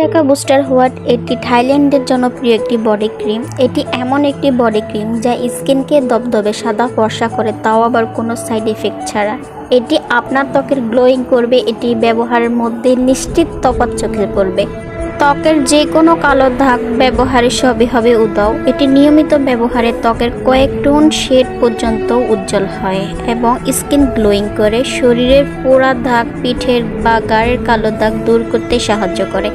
টাকা booster what এটি থাইল্যান্ডের জনপ্রিয় একটি বডি ক্রিম। এটি এমন একটি বডি ক্রিম যা স্কিনকে দবদবে সাদা ফর্সা করে, তাও আবার কোনো সাইড এফেক্ট ছাড়া। এটি আপনার ত্বকের গ্লোয়িং করবে। এটি ব্যবহারের মধ্যে নিশ্চিত তফাৎ চোখে পড়বে। ত্বকের যে কোনো কালো দাগ ব্যবহারে সবই হবে উধাও। এটি নিয়মিত ব্যবহারে ত্বকের কয়েক টোন শেড পর্যন্ত উজ্জ্বল হয় এবং স্কিন গ্লোয়িং করে। শরীরের পোড়া দাগ, পিঠের বা গায়ের কালো দাগ দূর করতে সাহায্য করে।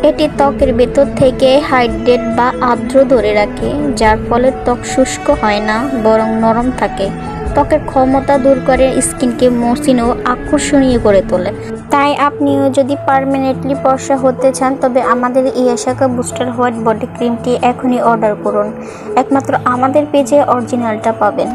এটি ত্বকের ভেতর থেকে হাইড্রেট বা আর্দ্র ধরে রাখে, যার ফলে ত্বক শুষ্ক হয় না, বরং নরম থাকে। ত্বকের ক্ষমতা দূর করে, স্কিনকে মসৃণ ও আকর্ষণীয় করে তোলে। তাই আপনিও যদি পার্মানেন্টলি ফর্সা হতে চান, তবে আমাদের ইয়াশাকা বুস্টার হোয়াইট বডি ক্রিমটি এখনই অর্ডার করুন। একমাত্র আমাদের পেজে অরিজিনালটা পাবেন।